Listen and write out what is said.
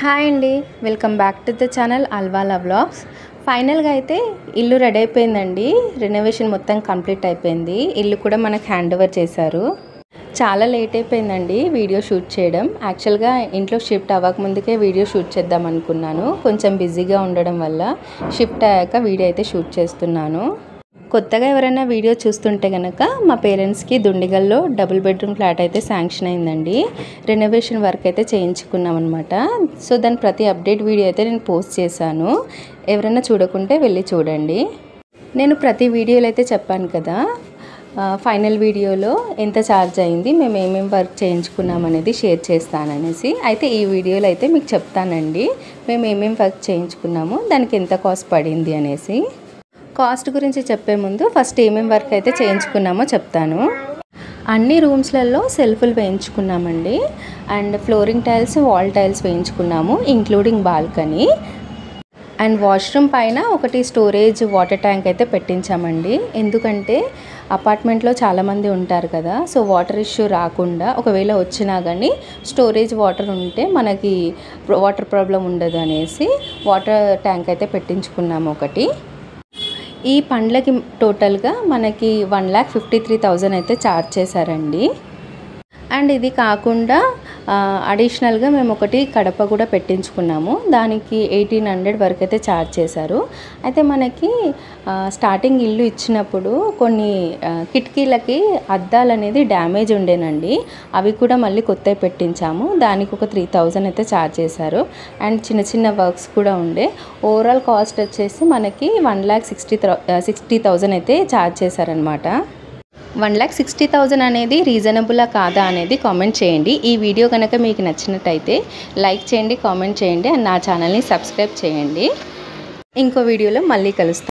Hi అండి, welcome back to the channel Alwala vlogs. ఫైనల్గా అయితే ఇల్లు రెడీ అయిపోయిందండి. రెనోవేషన్ మొత్తం కంప్లీట్ అయిపోయింది. ఇల్లు కూడా మనకు హ్యాండ్ ఓవర్ చేశారు. చాలా లేట్ అయిపోయిందండి వీడియో షూట్ చేయడం. యాక్చువల్గా ఇంట్లో షిఫ్ట్ అవ్వకముందుకే వీడియో షూట్ చేద్దాం అనుకున్నాను. కొంచెం బిజీగా ఉండడం వల్ల షిఫ్ట్ అయ్యాక వీడియో అయితే షూట్ చేస్తున్నాను. కొత్తగా ఎవరైనా వీడియో చూస్తుంటే కనుక మా పేరెంట్స్కి దుండిగల్లో డబుల్ బెడ్రూమ్ ఫ్లాట్ అయితే శాంక్షన్ అయిందండి. రెనోవేషన్ వర్క్ అయితే చేయించుకున్నాం అనమాట. సో దాని ప్రతి అప్డేట్ వీడియో అయితే నేను పోస్ట్ చేశాను. ఎవరైనా చూడకుంటే వెళ్ళి చూడండి. నేను ప్రతి వీడియోలో అయితే చెప్పాను కదా, ఫైనల్ వీడియోలో ఎంత ఛార్జ్ అయింది, మేము ఏమేమి వర్క్ చేయించుకున్నాం అనేది షేర్ చేస్తాననేసి. అయితే ఈ వీడియోలో అయితే మీకు చెప్తానండి మేము ఏమేమి వర్క్ చేయించుకున్నాము, దానికి ఎంత కాస్ట్ పడింది అనేసి. కాస్ట్ గురించి చెప్పే ముందు ఫస్ట్ ఏమేమి వర్క్ అయితే చేయించుకున్నామో చెప్తాను. అన్ని రూమ్స్లలో సెల్ఫ్లు వేయించుకున్నామండి. And flooring tiles, wall tiles వేయించుకున్నాము, ఇంక్లూడింగ్ బాల్కనీ. అండ్ వాష్రూమ్ పైన ఒకటి స్టోరేజ్ వాటర్ ట్యాంక్ అయితే పెట్టించామండి. ఎందుకంటే అపార్ట్మెంట్లో చాలామంది ఉంటారు కదా, సో వాటర్ ఇష్యూ రాకుండా, ఒకవేళ వచ్చినా కానీ స్టోరేజ్ వాటర్ ఉంటే మనకి వాటర్ ప్రాబ్లం ఉండదు అనేసి వాటర్ ట్యాంక్ అయితే పెట్టించుకున్నాము ఒకటి. ఈ పండ్లకి టోటల్గా మనకి 1,53,000 అయితే ఛార్జ్ చేశారండి. అండ్ ఇది కాకుండా అడిషనల్గా మేము ఒకటి కడప కూడా పెట్టించుకున్నాము. దానికి 1,800 వరకు అయితే ఛార్జ్ చేశారు. అయితే మనకి స్టార్టింగ్ ఇల్లు ఇచ్చినప్పుడు కొన్ని కిటికీలకి అద్దాలు అనేది డ్యామేజ్ ఉండేనండి. అవి కూడా మళ్ళీ కొత్తవి పెట్టించాము. దానికి ఒక 3,000 అయితే ఛార్జ్ చేశారు. అండ్ చిన్న చిన్న వర్క్స్ కూడా ఉండే. ఓవరాల్ కాస్ట్ వచ్చేసి మనకి 1,60,000 అయితే ఛార్జ్ చేశారనమాట. 1,60,000 అనేది రీజనబులా కాదా అనేది కామెంట్ చేయండి. ఈ వీడియో కనుక మీకు నచ్చినట్టయితే లైక్ చేయండి, కామెంట్ చేయండి, అండ్ నా ఛానల్ని సబ్స్క్రైబ్ చేయండి. ఇంకో వీడియోలో మళ్ళీ కలుస్తాను.